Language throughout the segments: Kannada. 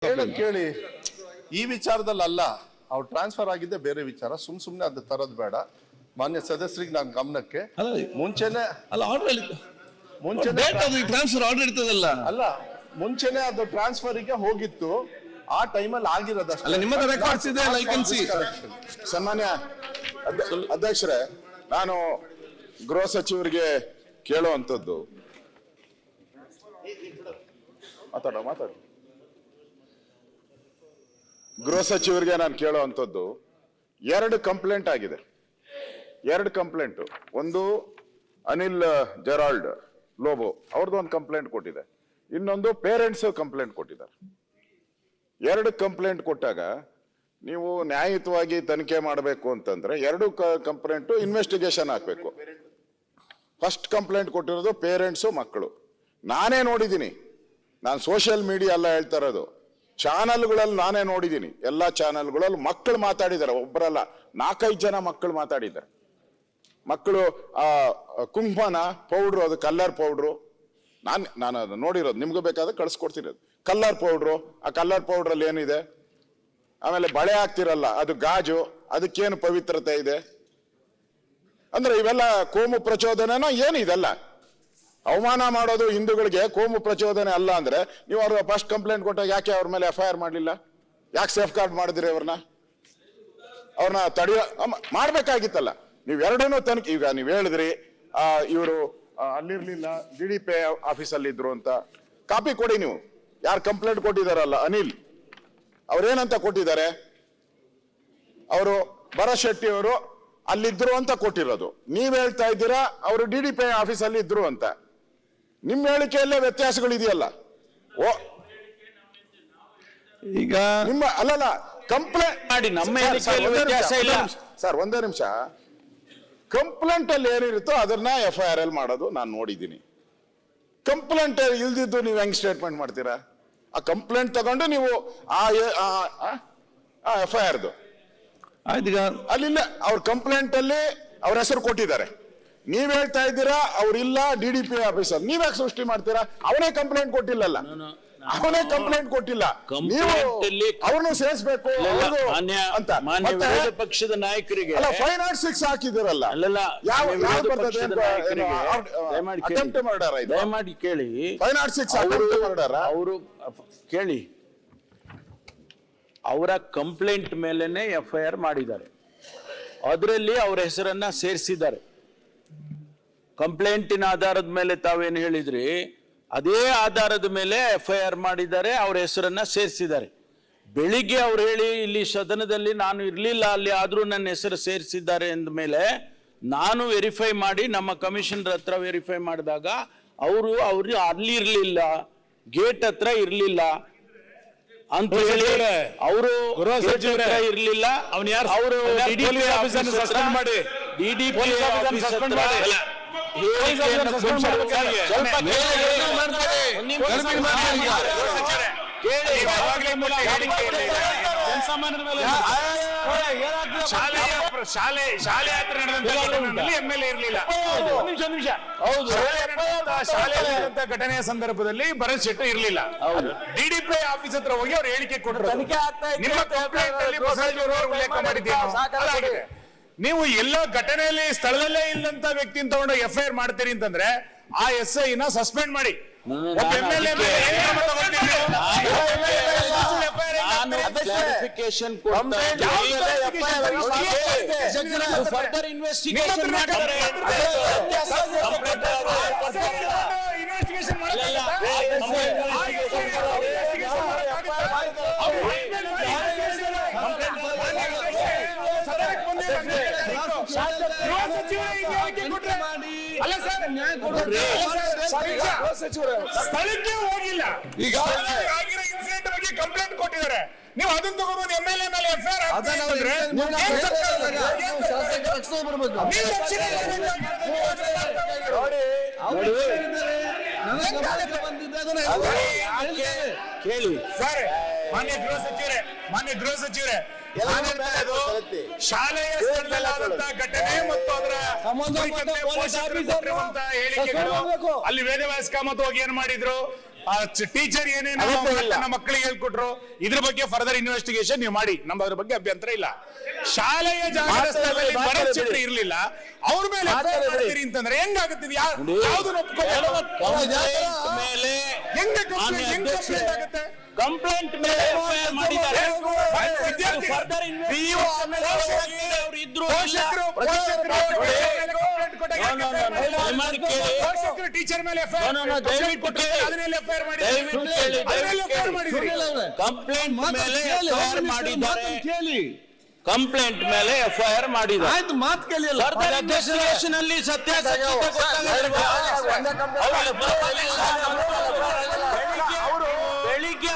ಕೇಳಿ ಈ ವಿಚಾರದಲ್ಲಿ ಅಲ್ಲ, ಅವ್ರು ಟ್ರಾನ್ಸ್ಫರ್ ಆಗಿದ್ದೆ ಬೇರೆ ವಿಚಾರ. ಸುಮ್ನೆ ಅದು ತರದ್ ಬೇಡ. ಮಾನ್ಯ ಸದಸ್ಯರಿಗೆ ನಾನು ಗಮನಕ್ಕೆ ಮುಂಚೆನೆ ಅಲ್ಲ ಆರ್ಡರ್ ಮುಂಚೆನೆ ಟ್ರಾನ್ಸ್ಫರ್ ಆರ್ಡರ್ ಇರ್ತದಲ್ಲ, ಅಲ್ಲ ಮುಂಚೆನೆ ಅದು ಟ್ರಾನ್ಸ್ಫರ್ಗೆ ಹೋಗಿತ್ತು. ಆ ಟೈಮಲ್ಲಿ ಆಗಿರೋದಷ್ಟೇ. ಅಲ್ಲ ನಿಮ್ಮದು ರೆಕಾರ್ಡ್ಸ್ ಇದೆ, ಲೈಕೆನ್ಸಿ. ಸನ್ಮಾನ್ಯ ಅಧ್ಯಕ್ಷರೇ, ನಾನು ಗೃಹ ಸಚಿವರಿಗೆ ಕೇಳುವಂಥದ್ದು, ಮಾತಾಡು ಗೃಹ ಸಚಿವರಿಗೆ ನಾನು ಕೇಳುವಂಥದ್ದು, ಎರಡು ಕಂಪ್ಲೇಂಟ್ ಆಗಿದೆ. ಎರಡು ಕಂಪ್ಲೇಂಟ್. ಒಂದು ಅನಿಲ್ ಜೆರಾಲ್ಡ್ ಲೋಬೋ ಅವ್ರದ್ದು ಒಂದು ಕಂಪ್ಲೇಂಟ್ ಕೊಟ್ಟಿದೆ, ಇನ್ನೊಂದು ಪೇರೆಂಟ್ಸ್ ಕಂಪ್ಲೇಂಟ್ ಕೊಟ್ಟಿದ್ದಾರೆ. ಎರಡು ಕಂಪ್ಲೇಂಟ್ ಕೊಟ್ಟಾಗ ನೀವು ನ್ಯಾಯಯುತವಾಗಿ ತನಿಖೆ ಮಾಡಬೇಕು ಅಂತಂದ್ರೆ ಎರಡು ಕಂಪ್ಲೇಂಟ್ ಇನ್ವೆಸ್ಟಿಗೇಷನ್ ಹಾಕ್ಬೇಕು. ಫಸ್ಟ್ ಕಂಪ್ಲೇಂಟ್ ಕೊಟ್ಟಿರೋದು ಪೇರೆಂಟ್ಸು, ಮಕ್ಕಳು. ನಾನೇ ನೋಡಿದ್ದೀನಿ, ನಾನು ಸೋಷಿಯಲ್ ಮೀಡಿಯಾ ಎಲ್ಲ ಹೇಳ್ತಾ ಇರೋದು, ಚಾನಲ್ಗಳಲ್ಲಿ ನಾನೇ ನೋಡಿದ್ದೀನಿ. ಎಲ್ಲ ಚಾನಲ್ಗಳಲ್ಲಿ ಮಕ್ಕಳು ಮಾತಾಡಿದ್ದಾರೆ, ಒಬ್ಬರಲ್ಲ 4-5 ಜನ ಮಕ್ಕಳು ಮಾತಾಡಿದ್ದಾರೆ. ಮಕ್ಕಳು ಕುಂಕುಮನ ಪೌಡ್ರು, ಅದು ಕಲ್ಲರ್ ಪೌಡ್ರು, ನಾನು ಅದು ನೋಡಿರೋದು, ನಿಮ್ಗೂ ಬೇಕಾದ್ರೆ ಕಳಿಸ್ಕೊಡ್ತೀನಿ. ಕಲ್ಲರ್ ಪೌಡ್ರು, ಆ ಕಲ್ಲರ್ ಪೌಡ್ರಲ್ಲಿ ಏನಿದೆ? ಆಮೇಲೆ ಬಳೆ ಹಾಕ್ತಿರಲ್ಲ, ಅದು ಗಾಜು, ಅದಕ್ಕೇನು ಪವಿತ್ರತೆ ಇದೆ? ಅಂದ್ರೆ ಇವೆಲ್ಲ ಕೋಮು ಪ್ರಚೋದನೆನೋ ಏನು? ಇದೆಲ್ಲ ಅವಮಾನ ಮಾಡೋದು ಹಿಂದೂಗಳಿಗೆ ಕೋಮು ಪ್ರಚೋದನೆ ಅಲ್ಲ ಅಂದ್ರೆ ನೀವು ಅವ್ರ ಫಸ್ಟ್ ಕಂಪ್ಲೇಂಟ್ ಕೊಟ್ಟಾಗ ಯಾಕೆ ಅವ್ರ ಮೇಲೆ FIR ಮಾಡಲಿಲ್ಲ? ಯಾಕೆ ಸೇಫ್ ಗಾರ್ಡ್ ಮಾಡಿದ್ರಿ ಅವ್ರನ್ನ ತಡೆಯೋ ಮಾಡ್ಬೇಕಾಗಿತ್ತಲ್ಲ. ನೀವು ಎರಡನ್ನೂ ತನಿಖೆ. ಈಗ ನೀವು ಹೇಳಿದ್ರಿ ಇವರು ಅಲ್ಲಿರ್ಲಿಲ್ಲ, DDP ಆಫೀಸಲ್ಲಿ ಇದ್ರು ಅಂತ. ಕಾಪಿ ಕೊಡಿ ನೀವು. ಯಾರು ಕಂಪ್ಲೇಂಟ್ ಕೊಟ್ಟಿದಾರಲ್ಲ ಅನಿಲ್, ಅವ್ರೇನಂತ ಕೊಟ್ಟಿದ್ದಾರೆ? ಅವರು ಭರತ್ ಶೆಟ್ಟಿ ಅವರು ಅಲ್ಲಿದ್ರು ಅಂತ ಕೊಟ್ಟಿರೋದು. ನೀವ್ ಹೇಳ್ತಾ ಇದ್ದೀರಾ ಅವರು DDP ಆಫೀಸಲ್ಲಿ ಇದ್ರು ಅಂತ. ನಿಮ್ಮ ಹೇಳಿಕೆಯಲ್ಲೇ ವ್ಯತ್ಯಾಸಗಳಿದೆಯಲ್ಲ. ಈಗ ನಿಮ್ಮ ಅಲ್ಲಲ್ಲ ಕಂಪ್ಲೇಂಟ್ ಮಾಡಿ, ನಮ್ಮ ಹೇಳಿಕೆಯಲ್ಲಿ ವ್ಯತ್ಯಾಸ ಇಲ್ಲ ಸರ್. ಒಂದೇ ನಿಮಿಷ. ಕಂಪ್ಲೇಂಟ್ ಅಲ್ಲಿ ಏನಿರುತ್ತೋ ಅದನ್ನ FIR ಅಲ್ಲಿ ಮಾಡೋದು ನಾನು ನೋಡಿದ್ದೀನಿ. ಕಂಪ್ಲೇಂಟ್ ಇಲ್ದಿದ್ದು ನೀವು ಹೆಂಗ್ ಸ್ಟೇಟ್ಮೆಂಟ್ ಮಾಡ್ತೀರಾ? ಆ ಕಂಪ್ಲೇಂಟ್ ತಗೊಂಡು ನೀವು FIRದು ಅಲ್ಲಿಲ್ಲ. ಅವ್ರ ಕಂಪ್ಲೇಂಟ್ ಅಲ್ಲಿ ಅವ್ರ ಹೆಸರು ಕೊಟ್ಟಿದ್ದಾರೆ. ನೀವ್ ಹೇಳ್ತಾ ಇದ್ದೀರಾ ಅವ್ರಿಲ್ಲ DDP ಆಫೀಸರ್. ನೀವ್ ಯಾಕೆ ಸೃಷ್ಟಿ ಮಾಡ್ತೀರಾ? ಅವನೇ ಕಂಪ್ಲೇಂಟ್ ಕೊಟ್ಟಿಲ್ಲಲ್ಲ, ಅವನೇ ಕಂಪ್ಲೇಂಟ್ ಕೊಟ್ಟಿಲ್ಲ. ನೀವು ಅವ್ರನ್ನು ಸೇರಿಸಬೇಕು ಅಂತ ಪಕ್ಷದ ನಾಯಕರಿಗೆ 506 ಹಾಕಿದಿರಲ್ಲ. ಅಟೆಂಪ್ಟ್ ಮರ್ಡರ್ ದಯಮಾಡಿ ಕೇಳಿ. 506 ಅಟೆಂಪ್ಟ್ ಮರ್ಡರ್. ಅವರು ಕೇಳಿ, ಅವರ ಕಂಪ್ಲೇಂಟ್ ಮೇಲೆನೆ FIR ಮಾಡಿದ್ದಾರೆ. ಅದರಲ್ಲಿ ಅವರ ಹೆಸರನ್ನ ಸೇರಿಸಿದ್ದಾರೆ. ಕಂಪ್ಲೇಂಟಿನ ಆಧಾರದ ಮೇಲೆ ತಾವೇನು ಹೇಳಿದ್ರಿ, ಅದೇ ಆಧಾರದ ಮೇಲೆ FIR ಮಾಡಿದ್ದಾರೆ, ಅವರ ಹೆಸರನ್ನ ಸೇರಿಸಿದ್ದಾರೆ. ಬೆಳಿಗ್ಗೆ ಅವ್ರು ಹೇಳಿ ಇಲ್ಲಿ ಸದನದಲ್ಲಿ ನಾನು ಇರಲಿಲ್ಲ ಅಲ್ಲಿ, ಆದ್ರೂ ನನ್ನ ಹೆಸರು ಸೇರಿಸಿದ್ದಾರೆ ಅಂದ ಮೇಲೆ ನಾನು ವೆರಿಫೈ ಮಾಡಿ ನಮ್ಮ ಕಮಿಷನರ್ ಹತ್ರ ವೆರಿಫೈ ಮಾಡಿದಾಗ ಅವರು ಅಲ್ಲಿ ಇರಲಿಲ್ಲ, ಗೇಟ್ ಹತ್ರ ಇರಲಿಲ್ಲ ಅಂತ ಹೇಳಿ ಅವರು ಇರ್ಲಿಲ್ಲ. ಅವರು DDP ಆಫೀಸರ್ ಸಸ್ಪೆಂಡ್ ಮಾಡಿ, DDP ಸಸ್ಪೆಂಡ್ ಮಾಡಿ ಶಾಲೆ ಹತ್ರ ನಡೆದಂತ MLA ಇರಲಿಲ್ಲ. ಶಾಲೆ ಘಟನೆಯ ಸಂದರ್ಭದಲ್ಲಿ ಭರತ್ ಶೆಟ್ಟಿ ಇರಲಿಲ್ಲ. DDP ಆಫೀಸ್ ಹತ್ರ ಹೋಗಿ ಅವ್ರು ಹೇಳಿಕೆ ಕೊಟ್ಟರು. ನಿಮ್ಮ ಕಂಪ್ಲೇಂಟ್ ಅಲ್ಲಿ ಉಲ್ಲೇಖ ಮಾಡಿದ್ದೀವಿ. ನೀವು ಎಲ್ಲ ಘಟನೆಯಲ್ಲಿ ಸ್ಥಳದಲ್ಲೇ ಇಲ್ಲಂತ ವ್ಯಕ್ತಿನ ತಗೊಂಡು FIR ಮಾಡ್ತೀರಿ ಅಂತಂದ್ರೆ ಆ SI ನ ಸಸ್ಪೆಂಡ್ ಮಾಡಿ. ಸ್ಥಳಕ್ಕೆ ಹೋಗಿಲ್ಲ, ಈಗ ಆಗಿರೋ ಇನ್ಸಿಡೆಂಟ್ ಬಗ್ಗೆ ಕಂಪ್ಲೇಂಟ್ ಕೊಟ್ಟಿದ್ದಾರೆ. ನೀವು ಅದನ್ನ ತಗೊಂಡು MLA ಮೇಲೆ FIR ಕೇಳಿ ಸರ್. ಮಾನ್ಯ ಗೃಹ ಸಚಿವರೇ, ನಾನು ಹೇಳ್ತಾ ಇರೋದು ಶಾಲೆಯ ಸ್ಥಳದಲ್ಲಾದಂತಹ ಘಟನೆ ಮತ್ತು ಅದರ ಕುರಿತಂತೆ ಪೋಷಕರು ಕೊಟ್ಟಿರುವಂತಹ ಹೇಳಿಕೆಗಳು, ಅಲ್ಲಿ ವೇದವ್ಯಾಸ ಕಾಮತ್ ಹೋಗಿ ಏನ್ ಮಾಡಿದ್ರು, ಟೀಚರ್ ಏನೇನು ನಮ್ಮ ಮಕ್ಕಳಿಗೆ ಹೇಳ್ಕೊಟ್ರು, ಇದ್ರ ಬಗ್ಗೆ ಫರ್ದರ್ ಇನ್ವೆಸ್ಟಿಗೇಷನ್ ನೀವು ಮಾಡಿ, ನಮ್ಮ ಅದ್ರ ಬಗ್ಗೆ ಅಭ್ಯಂತರ ಇಲ್ಲ. ಶಾಲೆಯ ಜಾಗದ ಸ್ಥಳದಲ್ಲಿ ಭರತ್ ಶೆಟ್ಟಿ ಇರ್ಲಿಲ್ಲ, ಅವ್ರ ಮೇಲೆ ಮಾಡ್ತೀರಿ ಅಂತಂದ್ರೆ ಹೆಂಗಾಗುತ್ತೆ? ಯಾವ್ದು ಹೆಂಗೆ ಕಂಪ್ಲೇಂಟ್ ಆಗುತ್ತೆ? ಕಂಪ್ಲೇಂಟ್ ಮೇಲೆ FIR ಮಾಡಿದ್ದಾರೆ. ಟೀಚರ್ ಮೇಲೆ ಕಂಪ್ಲೇಂಟ್ ಮೇಲೆ FIR ಮಾಡಿದ್ದಾರೆ. ಆಯ್ತು, ಮಾತು ಕೇಳಿಲ್ಲ. ಇನ್ವೆಸ್ಟಿಗೇಷನ್ ಅಲ್ಲಿ ಸತ್ಯಾಸತ್ಯತೆ ಬೆಳಿಗ್ಗೆ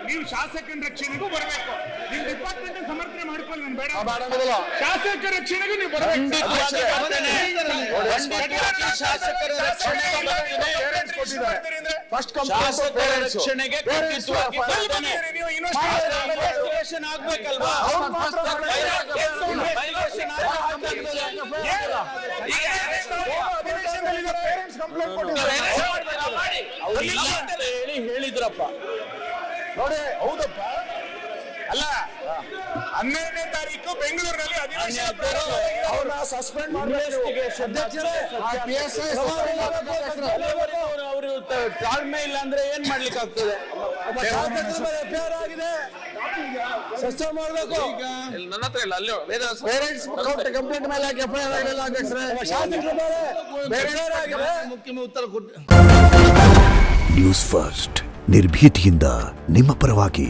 ನೀವು ಶಾಸಕರ ರಕ್ಷಣೆಗೂ ಬರಬೇಕು, ನಿಮ್ ಡಿಪಾರ್ಟ್ಮೆಂಟ್ ಸಮರ್ಥನೆ ಮಾಡ್ಕೊಳ್ಳಿ, ನಾನು ಬೇಡ. ಶಾಸಕರ ರಕ್ಷಣೆಗೂ ನೀವು ಬರಬೇಕು. ಶಾಸಕರ ರಕ್ಷಣೆಗೆ ಇನ್ವೆಸ್ಟಿಗೇಷನ್ ಆಗ್ಬೇಕಲ್ವಾ? ಹೇಳಿದ್ರಪ್ಪ ನೋಡಿ. ಹೌದಪ್ಪ, ಅಲ್ಲ 12ನೇ ತಾರೀಕು ಬೆಂಗಳೂರಿನಲ್ಲಿ ಅವ್ರನ್ನ ಸಸ್ಪೆಂಡ್ ಮಾಡಬೇಕು. ಅವರು ತಾಳ್ಮೆ ಇಲ್ಲ ಅಂದ್ರೆ ಏನ್ ಮಾಡ್ಲಿಕ್ಕೆ ಆಗ್ತದೆ? FIR ಆಗಿದೆ, ಸಸ್ಪೆಂಡ್ ಮಾಡಬೇಕು. ನನ್ನ ಹತ್ರ ಇಲ್ಲ, ಅಲ್ಲಿ ಪೇರೆಂಟ್ಸ್ ಕಂಪ್ಲೇಂಟ್ ಮೇಲೆ FIR ಆಗಿಲ್ಲ ಅಧ್ಯಕ್ಷರೇ. ಶಾಸಕರ ಮೇಲೆ FIR ಆಗಿದೆ. ಮುಖ್ಯ ಉತ್ತರ ಕೊಟ್ಟು. ನ್ಯೂಸ್ ಫಸ್ಟ್ ನಿರ್ಭೀತಿಯಿಂದ ನಿಮ್ಮ ಪರವಾಗಿ.